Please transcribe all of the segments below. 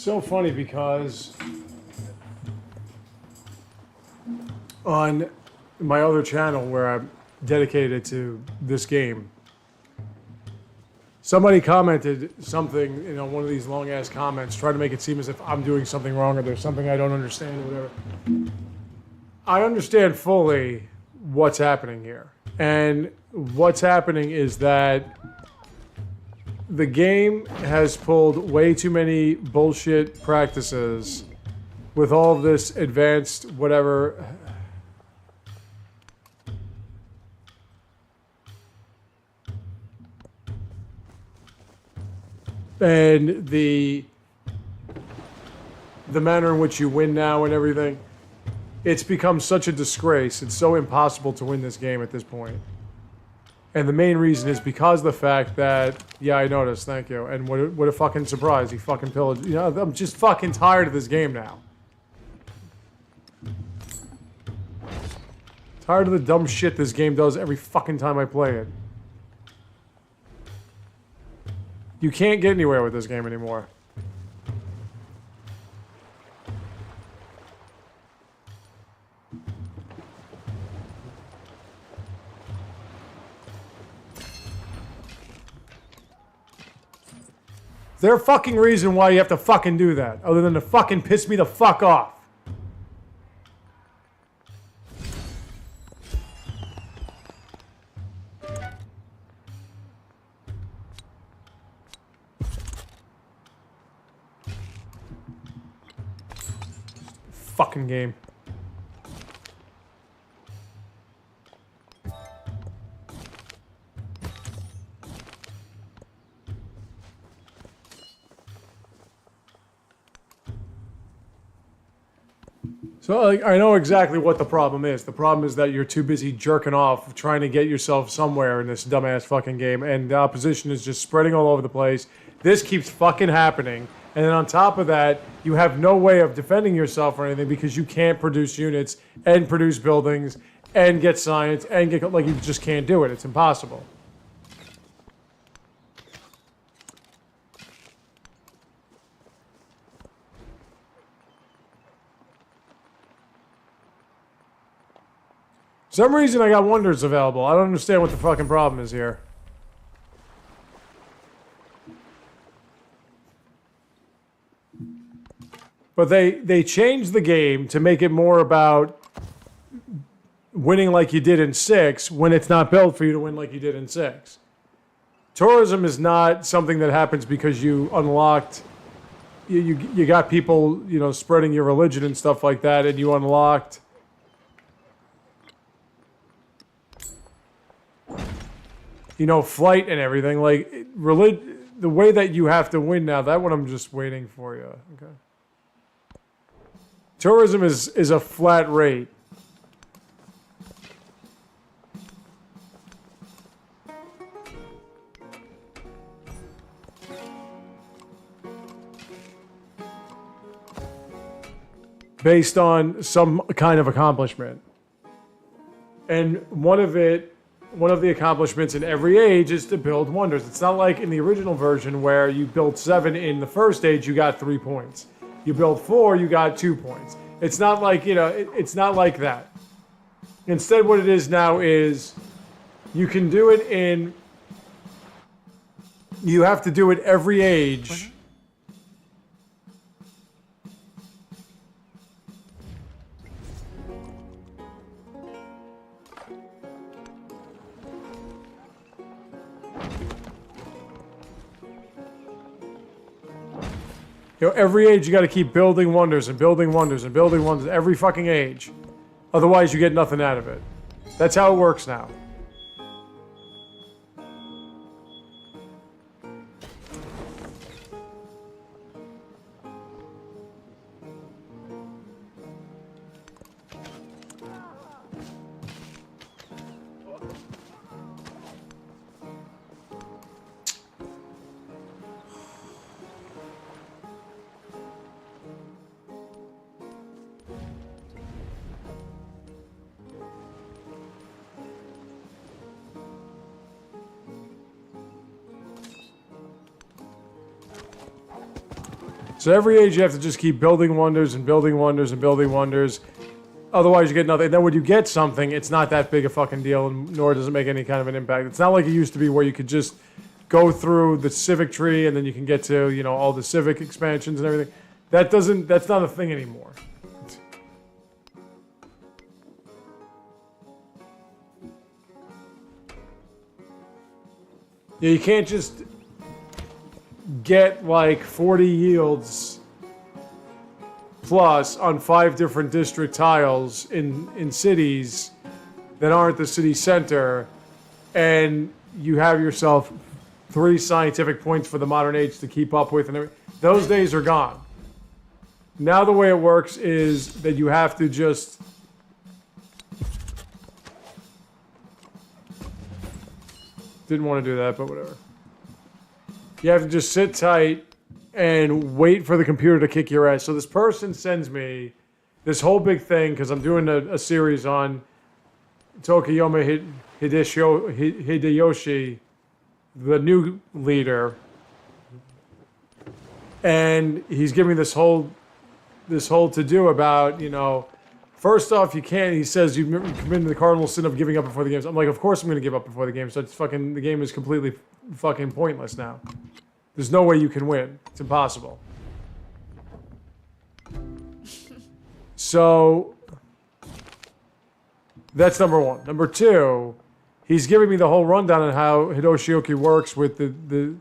so funny because on my other channel where I'm dedicated to this game, somebody commented something, you know, one of these long-ass comments, trying to make it seem as if I'm doing something wrong or there's something I don't understand or whatever. I understand fully what's happening here. And what's happening is that the game has pulled way too many bullshit practices with all this advanced whatever. And the manner in which you win now and everything. It's become such a disgrace. It's so impossible to win this game at this point. And the main reason is because of the fact that, yeah, I noticed, thank you. And what a fucking surprise, he fucking pillaged. You know, I'm just fucking tired of this game now. Tired of the dumb shit this game does every fucking time I play it. You can't get anywhere with this game anymore. Is there a fucking reason why you have to fucking do that, other than to fucking piss me the fuck off? Fucking game. So, like, I know exactly what the problem is. The problem is that you're too busy jerking off trying to get yourself somewhere in this dumbass fucking game, and the opposition is just spreading all over the place. This keeps fucking happening, and then on top of that, you have no way of defending yourself or anything because you can't produce units and produce buildings and get science and get, like, you just can't do it. It's impossible. For some reason I got wonders available. I don't understand what the fucking problem is here. But they changed the game to make it more about winning like you did in 6 when it's not built for you to win like you did in 6. Tourism is not something that happens because you unlocked... You got people, you know, spreading your religion and stuff like that, and you unlocked... you know, flight and everything, like, the way that you have to win now, that one I'm just waiting for you, okay? Tourism is a flat rate. Based on some kind of accomplishment. And one of the accomplishments in every age is to build wonders. It's not like in the original version where you built 7 in the first age, you got 3 points. You built 4, you got 2 points. It's not like, you know, it's not like that. Instead, what it is now is you can do it in... You have to do it every age. You know, every age you got to keep building wonders and building wonders and building wonders every fucking age. Otherwise, you get nothing out of it. That's how it works now. So every age you have to just keep building wonders and building wonders and building wonders. Otherwise you get nothing. And then when you get something, it's not that big a fucking deal, and nor does it make any kind of an impact. It's not like it used to be where you could just go through the civic tree and then you can get to, you know, all the civic expansions and everything. That's not a thing anymore. Yeah, you can't just get like 40 yields plus on 5 different district tiles in cities that aren't the city center, and you have yourself 3 scientific points for the modern age to keep up with, and everything. Those days are gone. Now the way it works is that you have to just didn't want to do that, but whatever. You have to just sit tight and wait for the computer to kick your ass. So this person sends me this whole big thing because I'm doing a series on Tokiyama Hideyoshi, the new leader, and he's giving me this whole to-do about, you know, first off, you can't, he says, you've committed the cardinal sin of giving up before the games. I'm like, of course I'm going to give up before the game. So it's fucking, the game is completely fucking pointless now. There's no way you can win. It's impossible. So that's number one. Number two, he's giving me the whole rundown on how Hideshioki works with the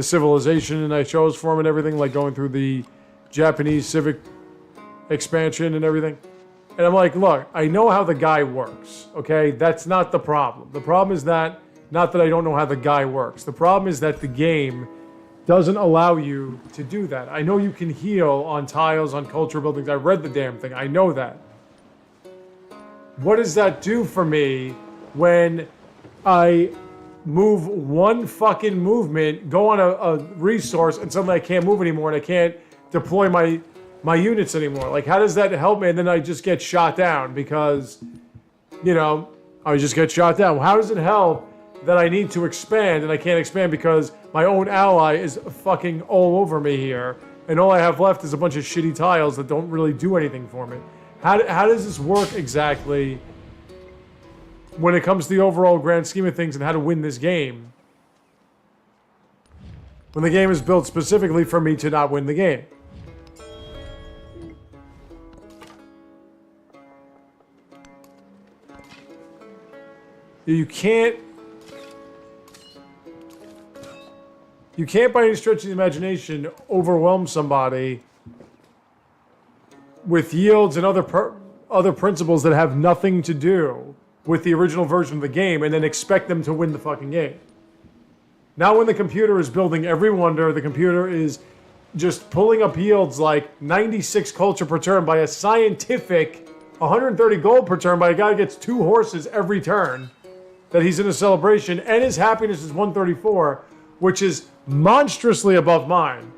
civilization, and I chose for him and everything, like going through the Japanese civic expansion and everything. And I'm like, look, I know how the guy works, okay? That's not the problem. The problem is that, not that I don't know how the guy works. The problem is that the game doesn't allow you to do that. I know you can heal on tiles, on culture buildings. I read the damn thing. I know that. What does that do for me when I move one fucking movement, go on a resource, and suddenly I can't move anymore and I can't deploy my units anymore? Like, how does that help me? And then I just get shot down because, you know, I just get shot down. How does it help that I need to expand and I can't expand because my own ally is fucking all over me here, and all I have left is a bunch of shitty tiles that don't really do anything for me? How does this work exactly when it comes to the overall grand scheme of things and how to win this game, when the game is built specifically for me to not win the game? You can't by any stretch of the imagination overwhelm somebody with yields and other principles that have nothing to do with the original version of the game and then expect them to win the fucking game. Now when the computer is building every wonder, the computer is just pulling up yields like 96 culture per turn by a scientific 130 gold per turn by a guy who gets 2 horses every turn, that he's in a celebration, and his happiness is 134, which is monstrously above mine,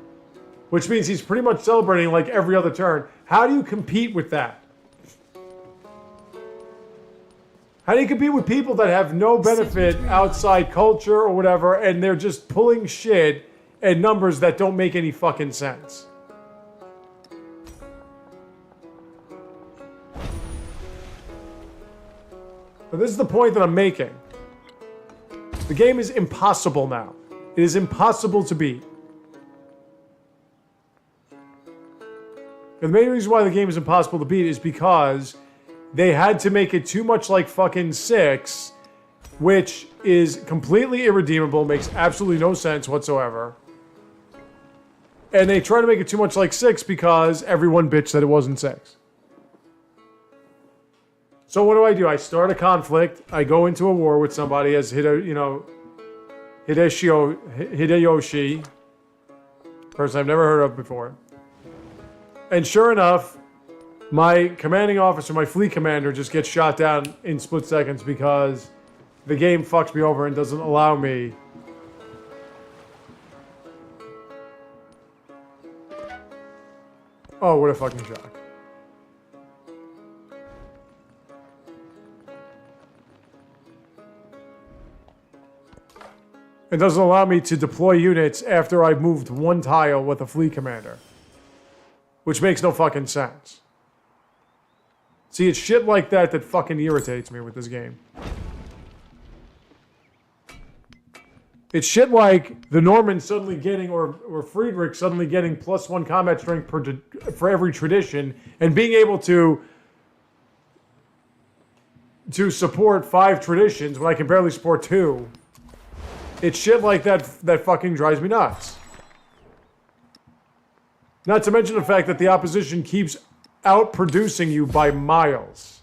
which means he's pretty much celebrating like every other turn. How do you compete with that? How do you compete with people that have no benefit outside culture or whatever, and they're just pulling shit and numbers that don't make any fucking sense? But this is the point that I'm making. The game is impossible now. It is impossible to beat. And the main reason why the game is impossible to beat is because they had to make it too much like fucking 6, which is completely irredeemable, makes absolutely no sense whatsoever. And they try to make it too much like 6 because everyone bitched that it wasn't 6. So what do? I start a conflict. I go into a war with somebody as Hideyoshi, person I've never heard of before. And sure enough, my commanding officer, my fleet commander, just gets shot down in split seconds because the game fucks me over and doesn't allow me. Oh, what a fucking shock. It doesn't allow me to deploy units after I've moved one tile with a fleet commander. which makes no fucking sense. See, it's shit like that that fucking irritates me with this game. It's shit like the Norman suddenly getting, or Friedrich suddenly getting +1 combat strength for every tradition, and being able to support 5 traditions when I can barely support 2. It's shit like that that fucking drives me nuts. Not to mention the fact that the opposition keeps outproducing you by miles.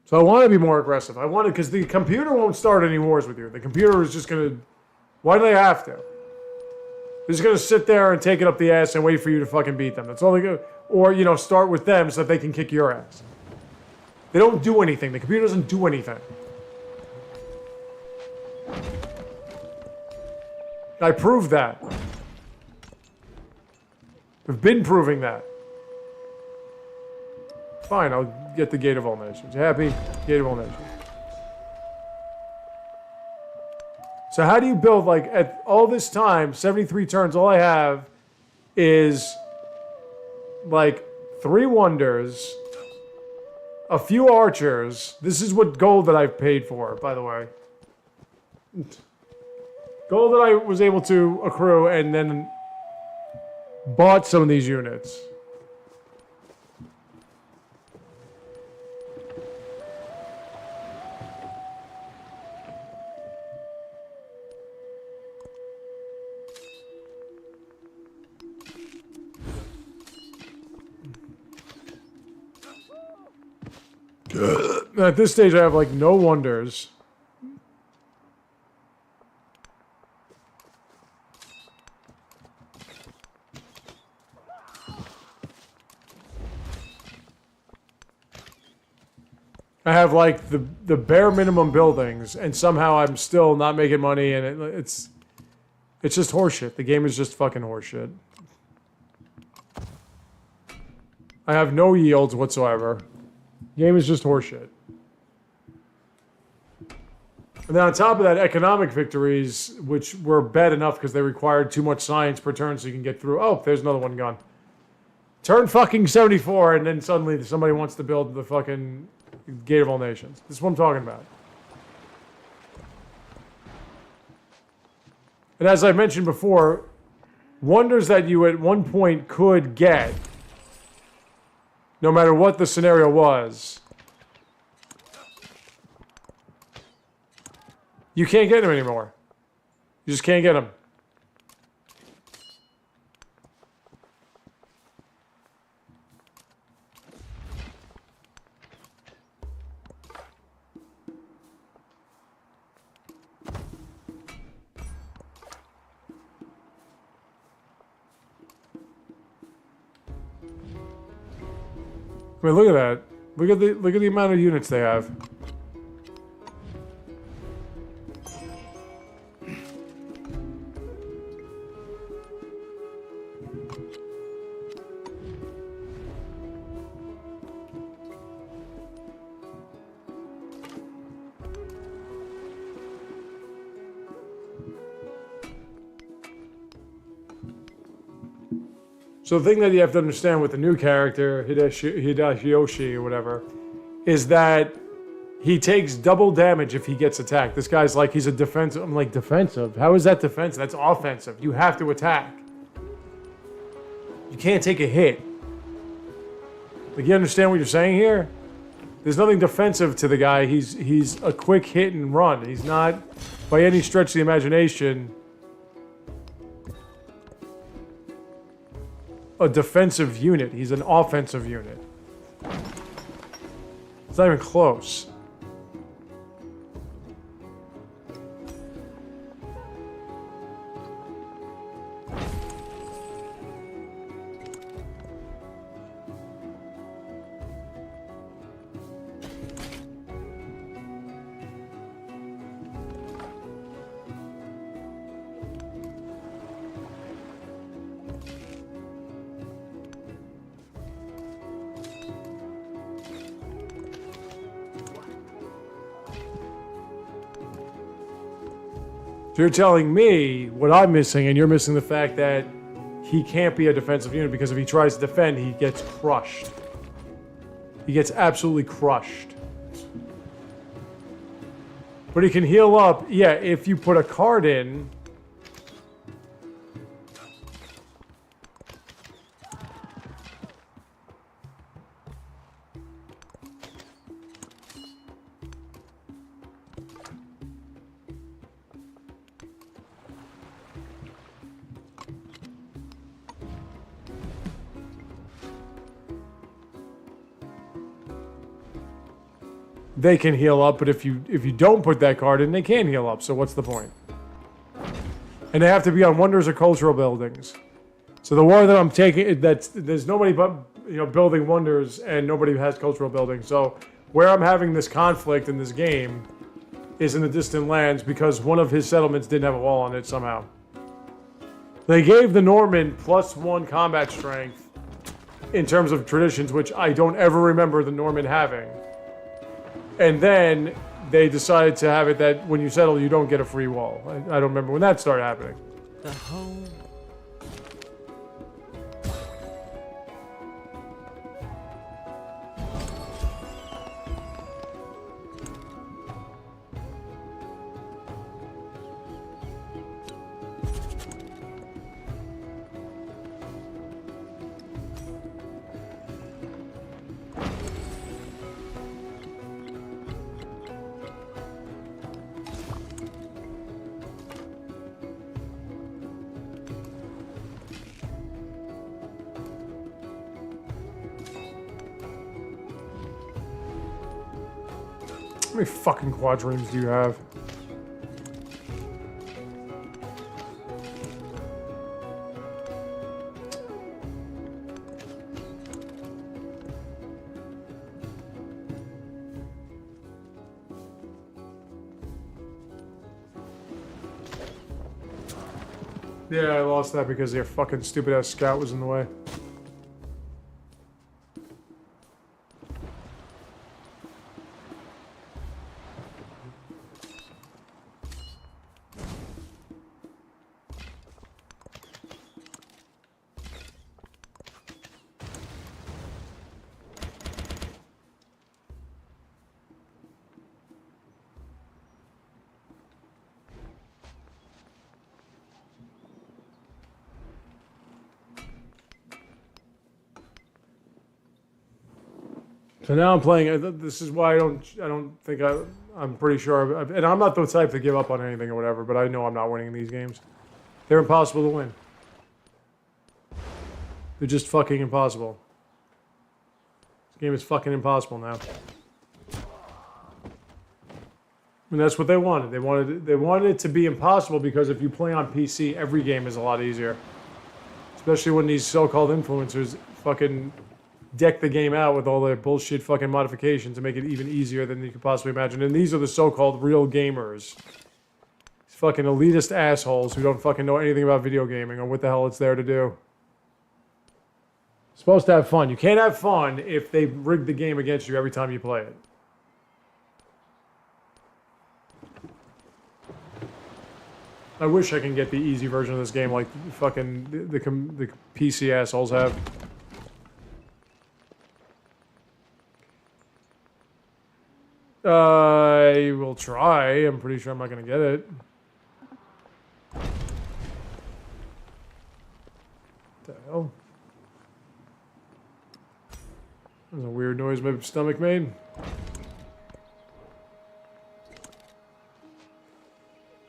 So I want to be more aggressive. I want to, because the computer won't start any wars with you. The computer is just going to... Why do they have to? They're just going to sit there and take it up the ass and wait for you to fucking beat them. That's all they go. Or, you know, start with them so that they can kick your ass. They don't do anything. The computer doesn't do anything. I proved that. I've been proving that. Fine, I'll get the Gate of All Nations. You happy? Gate of All Nations. So how do you build, like, at all this time, 73 turns, all I have is, like, 3 wonders, a few archers. This is what gold that I've paid for, by the way. Gold that I was able to accrue and then bought some of these units. At this stage, I have, like, no wonders. I have, like, the bare minimum buildings, and somehow I'm still not making money, and it's just horseshit. The game is just fucking horseshit. I have no yields whatsoever. Game is just horseshit. And then on top of that, economic victories, which were bad enough because they required too much science per turn so you can get through. Oh, there's another one gone. Turn fucking 74, and then suddenly somebody wants to build the fucking Gate of All Nations. This is what I'm talking about. And as I mentioned before, wonders that you at one point could get, no matter what the scenario was, you can't get them anymore. You just can't get them. I mean, look at that. Look at the amount of units they have. So the thing that you have to understand with the new character, Hideyoshi or whatever, is that he takes double damage if he gets attacked. This guy's like, he's a defensive. I'm like, defensive? How is that defensive? That's offensive. You have to attack. You can't take a hit. Like, you understand what you're saying here? There's nothing defensive to the guy. He's a quick hit and run. He's not, by any stretch of the imagination, a defensive unit. He's an offensive unit. It's not even close. So you're telling me what I'm missing, and you're missing the fact that he can't be a defensive unit because if he tries to defend, he gets crushed. He gets absolutely crushed. But he can heal up, yeah, if you put a card in. They can heal up, but if you don't put that card in, they can't heal up. So what's the point? And they have to be on wonders or cultural buildings. So the war that I'm taking, there's nobody but building wonders, and nobody has cultural buildings. So where I'm having this conflict in this game is in the distant lands because one of his settlements didn't have a wall on it somehow. They gave the Norman +1 combat strength in terms of traditions, which I don't ever remember the Norman having. And then they decided to have it that when you settle, you don't get a free wall. I don't remember when that started happening. The whole... How many fucking quadrenes do you have? Yeah, I lost that because their fucking stupid ass scout was in the way. So now I'm playing. This is why I don't think I'm pretty sure. And I'm not the type to give up on anything or whatever. But I know I'm not winning these games. They're impossible to win. They're just fucking impossible. This game is fucking impossible now. And that's what they wanted. They wanted it to be impossible because if you play on PC, every game is a lot easier. Especially when these so-called influencers fucking deck the game out with all their bullshit fucking modifications to make it even easier than you could possibly imagine. And these are the so-called real gamers. These fucking elitist assholes who don't fucking know anything about video gaming or what the hell it's there to do. It's supposed to have fun. You can't have fun if they rig the game against you every time you play it. I wish I can get the easy version of this game like fucking the PC assholes have. I will try. I'm pretty sure I'm not going to get it. What the hell? That was a weird noise my stomach made.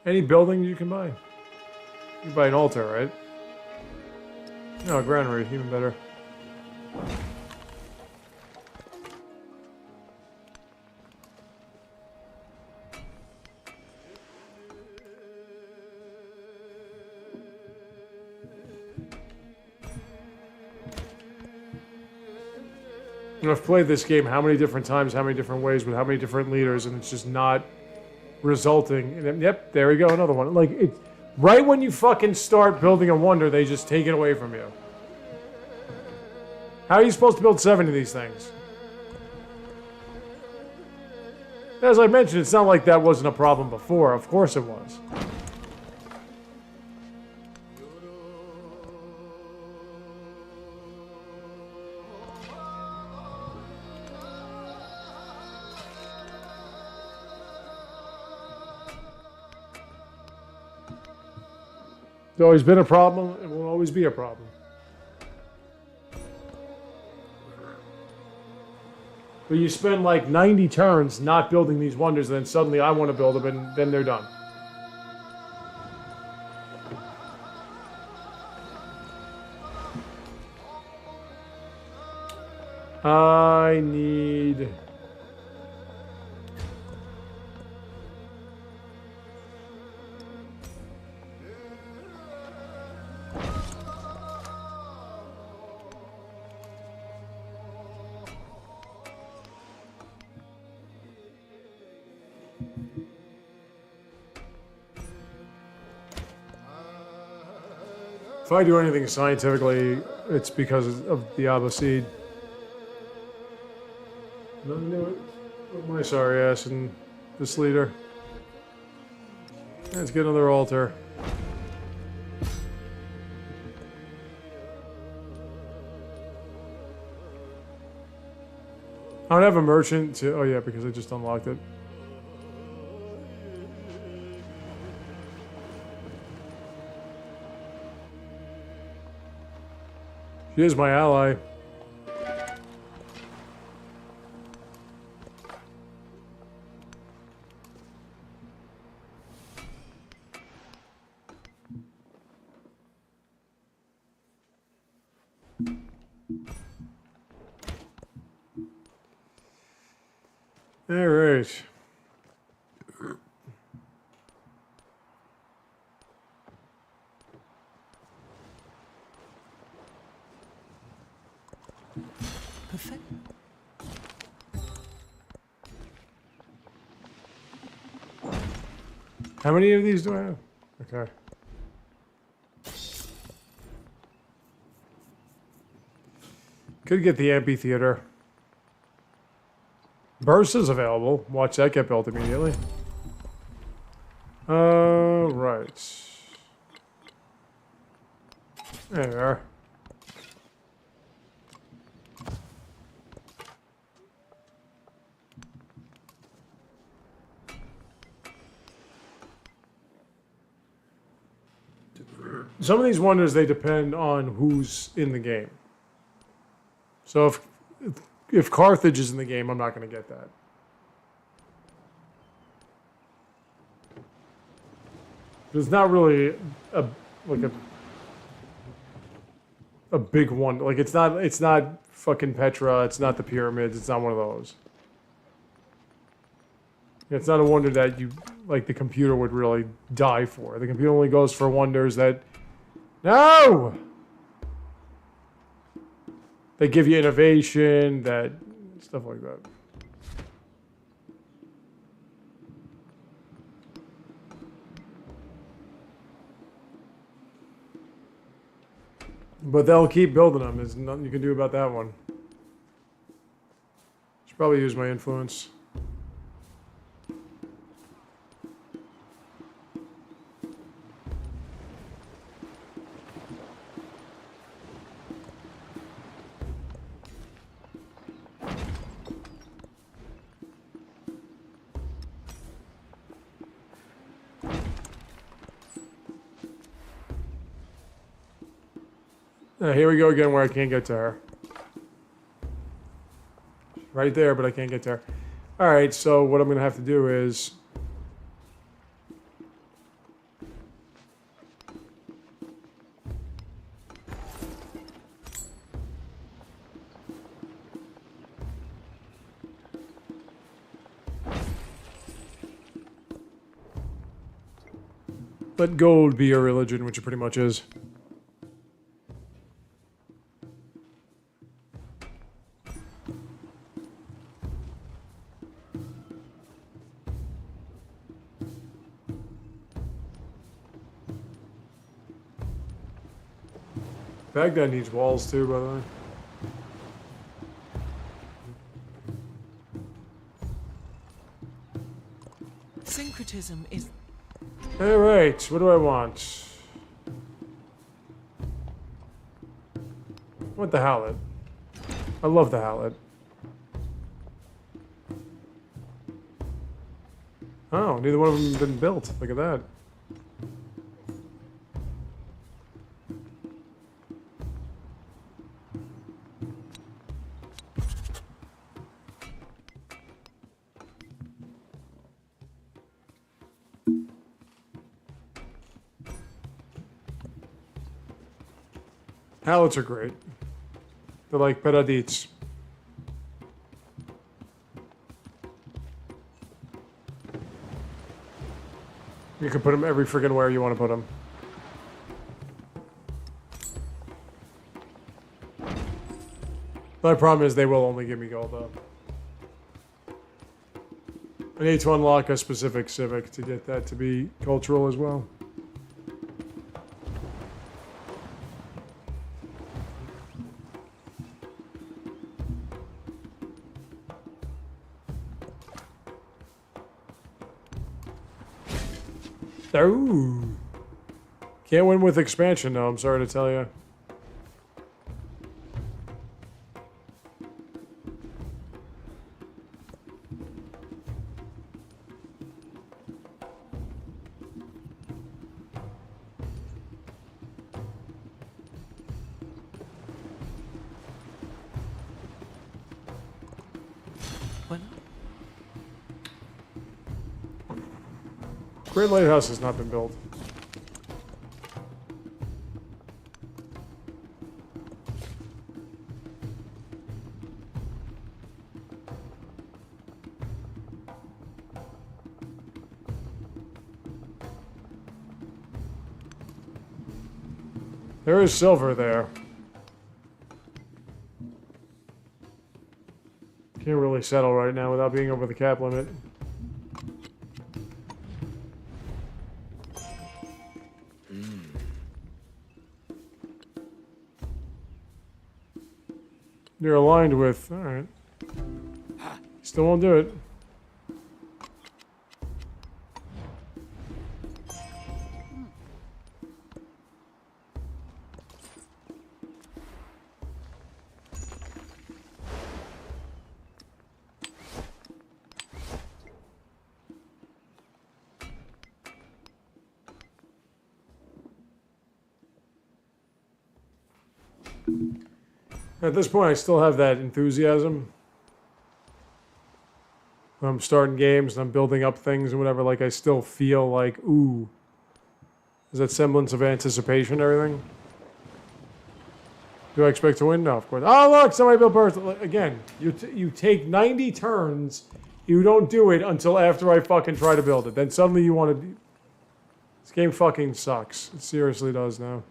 Any building you can buy. You can buy an altar, right? No, granary, even better. I've played this game how many different times, how many different ways, with how many different leaders, and it's just not resulting in... Yep, there we go, another one. Like, it, right when you fucking start building a wonder, they just take it away from you. How are you supposed to build 7 of these things? As I mentioned, it's not like that wasn't a problem before. Of course it was. It's always been a problem. It will always be a problem. But you spend like 90 turns not building these wonders, and then suddenly I want to build them, and then they're done. I need... If I do anything scientifically, it's because of Diablo Seed. Nothing to do with my sorry ass and this leader. Let's get another altar. I don't have a merchant to... Oh yeah, because I just unlocked it. She is my ally. All right. Perfect. How many of these do I have? Okay. Could get the amphitheater. Burst is available. Watch that get built immediately. Right. There we are. Some of these wonders, they depend on who's in the game. So if Carthage is in the game, I'm not going to get that. There's not really a big one. Like it's not fucking Petra. It's not the pyramids. It's not one of those. It's not a wonder that you like the computer would really die for. The computer only goes for wonders that no. They give you innovation, that stuff like that. But they'll keep building them. There's nothing you can do about that one. Should probably use my influence. Here we go again where I can't get to her. Right there, but I can't get to her. Alright, so what I'm going to have to do is... let gold be your religion, which it pretty much is. Baghdad needs walls too, by the way. Syncretism is... Alright, what do I want? I want the Hallett. I love the Hallett. Oh, neither one of them have been built. Look at that. Pallets are great. They're like peradits. You can put them every friggin' where you want to put them. My problem is they will only give me gold though. I need to unlock a specific civic to get that to be cultural as well. Ooh. Can't win with expansion though, I'm sorry to tell you. Well, Great Lighthouse has not been built. There is silver there. Can't really settle right now without being over the cap limit. You're aligned with... Alright. Still won't do it. At this point, I still have that enthusiasm. When I'm starting games and I'm building up things and whatever, like I still feel like, ooh. Is that semblance of anticipation and everything? Do I expect to win? No, of course. Oh, look, somebody built birth. Again, you take 90 turns, you don't do it until after I fucking try to build it. Then suddenly you want to... This game fucking sucks. It seriously does now.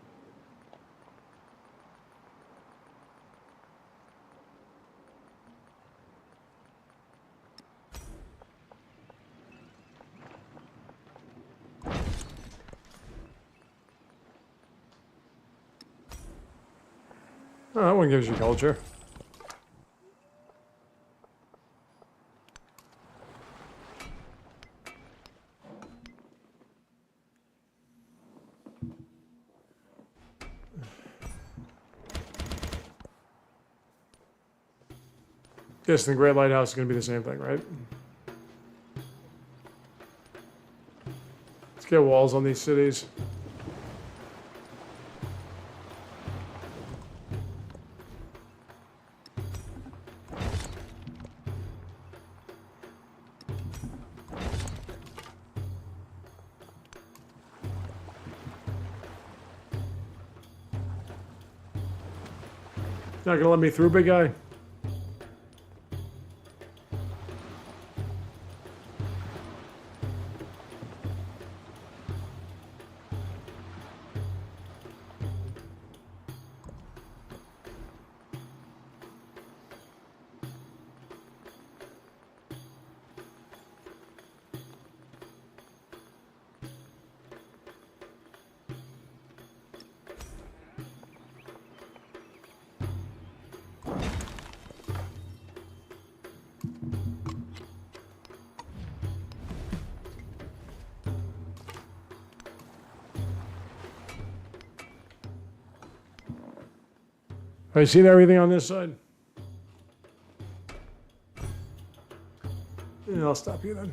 Oh, that one gives you culture. Guess the Great Lighthouse is going to be the same thing, right? Let's get walls on these cities. Not gonna let me through, big guy? Have you seen everything on this side? Yeah, I'll stop you then.